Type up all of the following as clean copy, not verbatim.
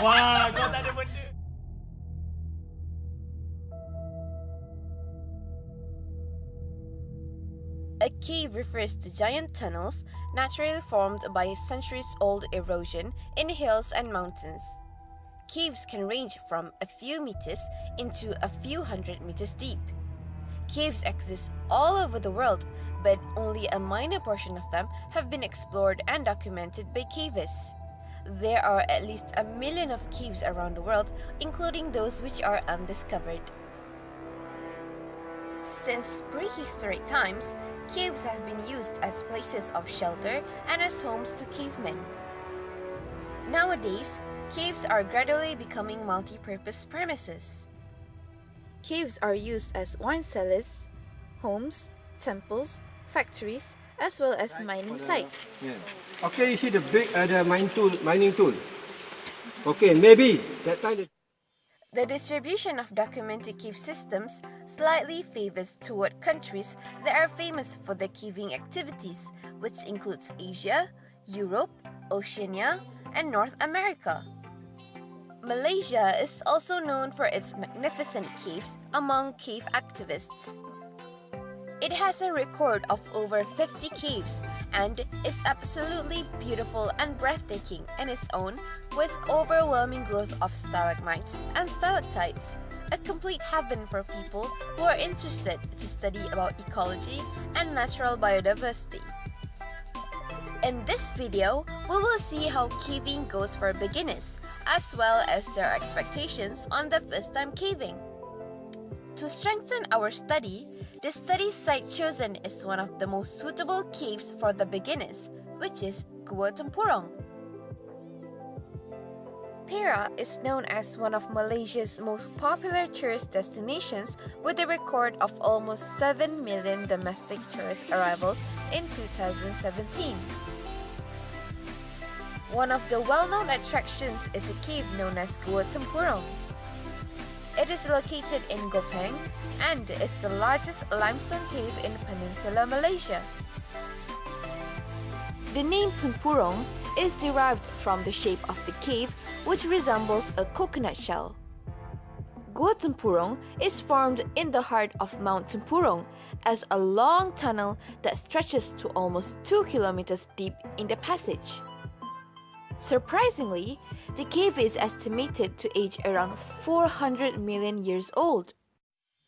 Wah, kau tak ada benda. A cave refers to giant tunnels naturally formed by centuries-old erosion in hills and mountains. Caves can range from a few meters into a few hundred meters deep. Caves exist all over the world, but only a minor portion of them have been explored and documented by cavists. There are at least 1 million of caves around the world, including those which are undiscovered. Since prehistoric times, caves have been used as places of shelter and as homes to cavemen. Nowadays, caves are gradually becoming multi-purpose premises. Caves are used as wine cellars, homes, temples, factories, as well as mining sites. Yeah. Okay, you see the big the mining tool. Okay, maybe that time. The distribution of documented cave systems slightly favors toward countries that are famous for their caving activities, which includes Asia, Europe, Oceania, and North America. Malaysia is also known for its magnificent caves among cave activists. It has a record of over 50 caves and is absolutely beautiful and breathtaking in its own, with overwhelming growth of stalagmites and stalactites, a complete heaven for people who are interested to study about ecology and natural biodiversity. In this video, we will see how caving goes for beginners, as well as their expectations on the first time caving. To strengthen our study, the study site chosen is one of the most suitable caves for the beginners, which is Gua Tempurung. Perak is known as one of Malaysia's most popular tourist destinations, with a record of almost 7 million domestic tourist arrivals in 2017. One of the well-known attractions is a cave known as Gua Tempurung. It is located in Gopeng and is the largest limestone cave in Peninsular Malaysia. The name Tempurung is derived from the shape of the cave, which resembles a coconut shell. Gua Tempurung is formed in the heart of Mount Tempurung as a long tunnel that stretches to almost 2 kilometers deep in the passage. Surprisingly, the cave is estimated to age around 400 million years old.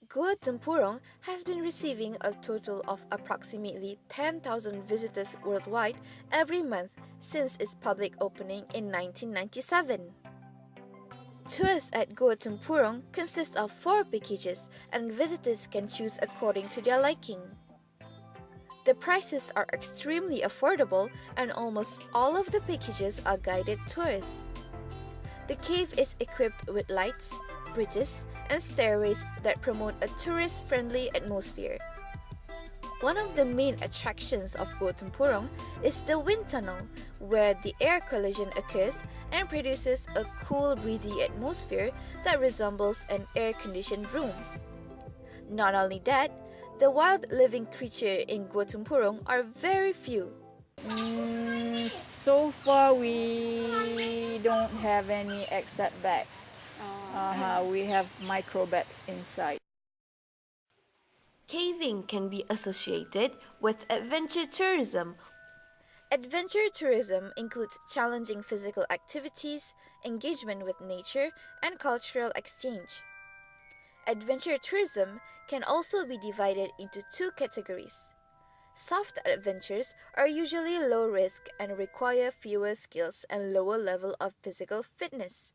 Gua Tempurung has been receiving a total of approximately 10,000 visitors worldwide every month since its public opening in 1997. Tours at Gua Tempurung consist of 4 packages, and visitors can choose according to their liking. The prices are extremely affordable, and almost all of the packages are guided tours. The cave is equipped with lights, bridges, and stairways that promote a tourist-friendly atmosphere. One of the main attractions of Gua Tempurung is the wind tunnel, where the air collision occurs and produces a cool, breezy atmosphere that resembles an air-conditioned room. Not only that, the wild living creatures in Gua Tempurung are very few. So far, we don't have any exit bats. We have micro bats inside. Caving can be associated with adventure tourism. Adventure tourism includes challenging physical activities, engagement with nature, and cultural exchange. Adventure tourism can also be divided into 2 categories. Soft adventures are usually low risk and require fewer skills and lower level of physical fitness.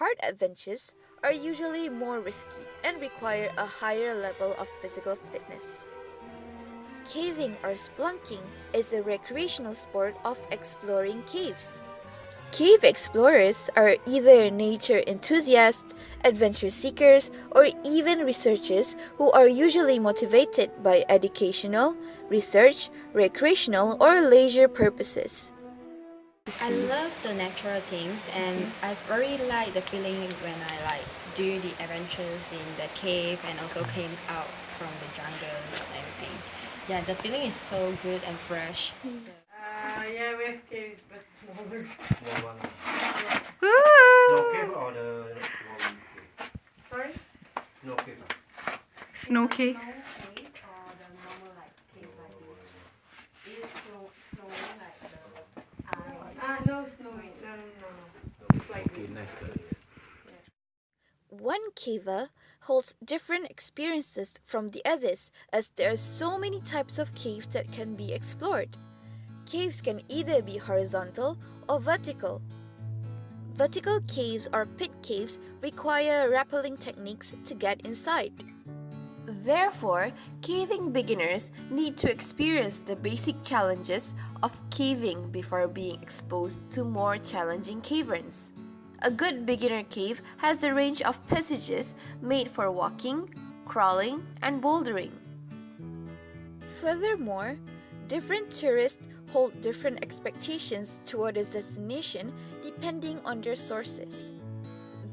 Hard adventures are usually more risky and require a higher level of physical fitness. Caving or spelunking is a recreational sport of exploring caves. Cave explorers are either nature enthusiasts, adventure seekers, or even researchers who are usually motivated by educational, research, recreational, or leisure purposes. I love the natural things, and I very like the feeling when I do the adventures in the cave and also came out from the jungle and everything. Yeah, the feeling is so good and fresh. Yeah, we have caves, but Small one. No cave or the normal cave? Sorry? No cave. Snow cave. Snow cave or the normal like cave like this? Is it snowing like the ice? No snowing. No. It's like Okay, nice guys. One caver holds different experiences from the others as there are so many types of caves that can be explored. Caves can either be horizontal or vertical. Vertical caves or pit caves require rappelling techniques to get inside. Therefore, caving beginners need to experience the basic challenges of caving before being exposed to more challenging caverns. A good beginner cave has a range of passages made for walking, crawling, and bouldering. Furthermore, different tourists hold different expectations toward a destination depending on their sources.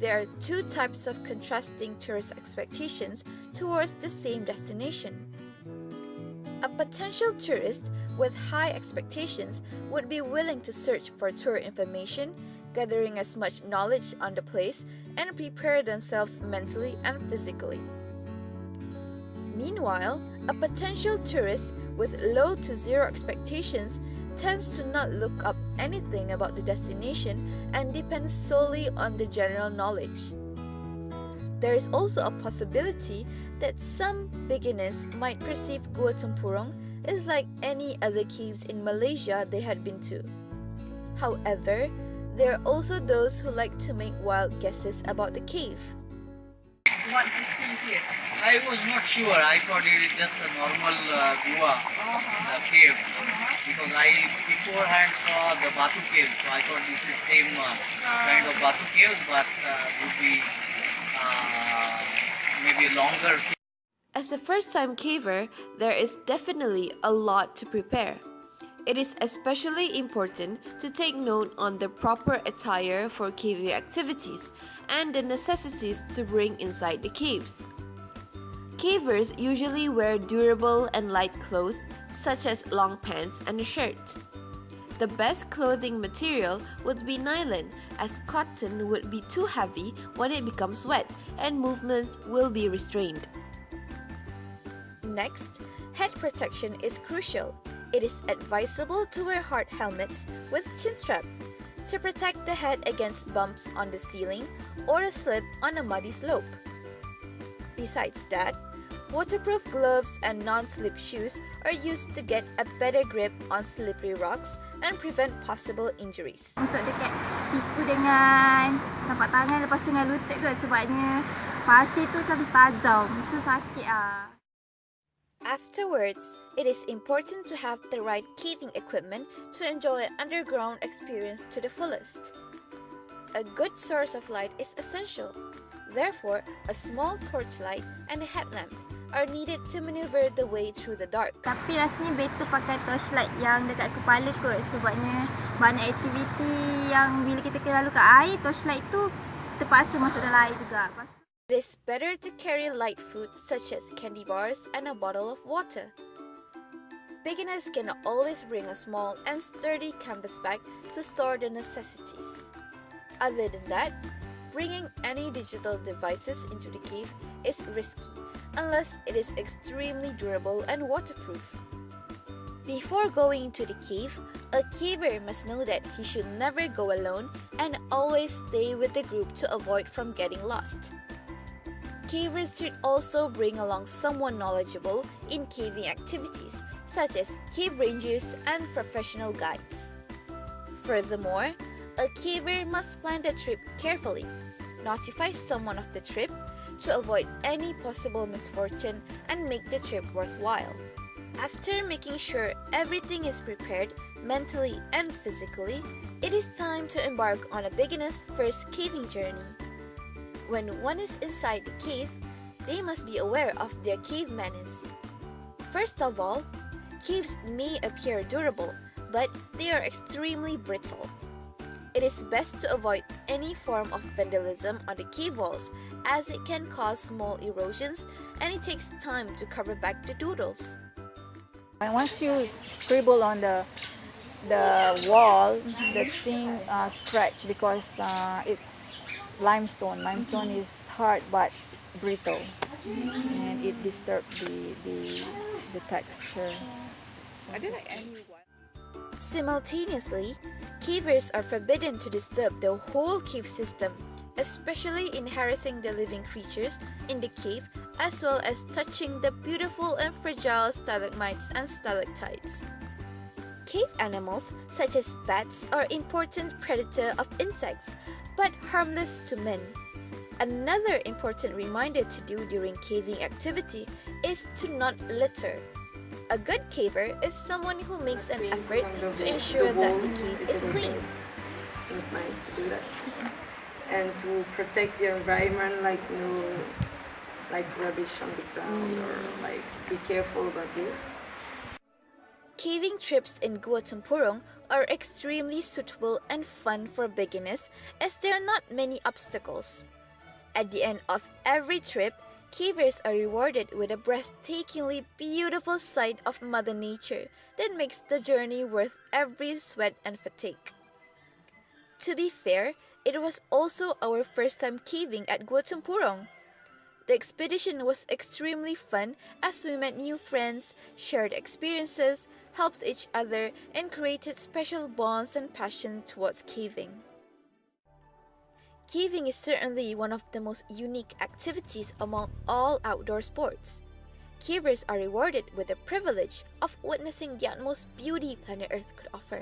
There are two types of contrasting tourist expectations towards the same destination. A potential tourist with high expectations would be willing to search for tour information, gathering as much knowledge on the place, and prepare themselves mentally and physically. Meanwhile, a potential tourist with low to zero expectations tends to not look up anything about the destination and depends solely on the general knowledge. There is also a possibility that some beginners might perceive Gua Tempurung as like any other caves in Malaysia they had been to. However, there are also those who like to make wild guesses about the cave. What do you see here? I was not sure. I thought it is just a normal Gua, the cave. Because I beforehand saw the Batu cave, so I thought this is same kind of Batu cave, but would be maybe longer. As a first-time caver, there is definitely a lot to prepare. It is especially important to take note on the proper attire for caving activities and the necessities to bring inside the caves. Cavers usually wear durable and light clothes such as long pants and a shirt. The best clothing material would be nylon, as cotton would be too heavy when it becomes wet and movements will be restrained. Next, head protection is crucial. It is advisable to wear hard helmets with chin strap to protect the head against bumps on the ceiling or a slip on a muddy slope. Besides that, waterproof gloves and non-slip shoes are used to get a better grip on slippery rocks and prevent possible injuries. Untuk dekat siku dengan tapak tangan lepas tu dengan lutut kot sebabnya pasir tu macam tajam, so sakit ah. Afterwards, it is important to have the right caving equipment to enjoy an underground experience to the fullest. A good source of light is essential. Therefore, a small torchlight and a headlamp are needed to maneuver the way through the dark. Tapi rasanya better pakai torchlight yang dekat kepala kot sebabnya banyak aktiviti yang bila kita kena lalu kat air, torchlight tu terpaksa masuk dalam air juga. It is better to carry light food such as candy bars and a bottle of water. Beginners can always bring a small and sturdy canvas bag to store the necessities. Other than that, bringing any digital devices into the cave is risky unless it is extremely durable and waterproof. Before going into the cave, a caver must know that he should never go alone and always stay with the group to avoid from getting lost. Cavers should also bring along someone knowledgeable in caving activities, such as cave rangers and professional guides. Furthermore, a caver must plan the trip carefully, notify someone of the trip to avoid any possible misfortune and make the trip worthwhile. After making sure everything is prepared mentally and physically, it is time to embark on a beginner's first caving journey. When one is inside the cave, they must be aware of their cave manners. First of all, caves may appear durable, but they are extremely brittle. It is best to avoid any form of vandalism on the cave walls as it can cause small erosions and it takes time to cover back the doodles. And once you scribble on the the wall, the thing scratch because it's limestone. Limestone is hard but brittle, and it disturbs the texture. Are there like any Simultaneously, cavers are forbidden to disturb the whole cave system, especially in harassing the living creatures in the cave as well as touching the beautiful and fragile stalagmites and stalactites. Cave animals such as bats are important predator of insects, but harmless to men. Another important reminder to do during caving activity is to not litter. A good caver is someone who makes an effort to ensure that the cave is clean. It's nice to do that. And to protect the environment, like like rubbish on the ground, or like be careful about this. Caving trips in Gua Tempurung are extremely suitable and fun for beginners as there are not many obstacles. At the end of every trip, cavers are rewarded with a breathtakingly beautiful sight of Mother Nature that makes the journey worth every sweat and fatigue. To be fair, it was also our first time caving at Gua Tempurung. The expedition was extremely fun as we met new friends, shared experiences, helped each other, and created special bonds and passion towards caving. Caving is certainly one of the most unique activities among all outdoor sports. Cavers are rewarded with the privilege of witnessing the utmost beauty planet Earth could offer.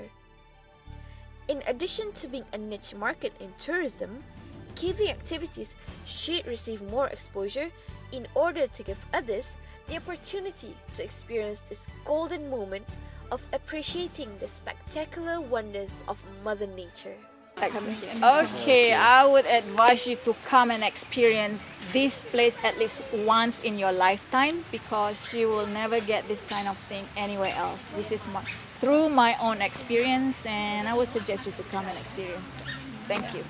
In addition to being a niche market in tourism, caving activities should receive more exposure in order to give others the opportunity to experience this golden moment of appreciating the spectacular wonders of Mother Nature. Okay, I would advise you to come and experience this place at least once in your lifetime because you will never get this kind of thing anywhere else. This is through my own experience, and I would suggest you to come and experience. Thank you.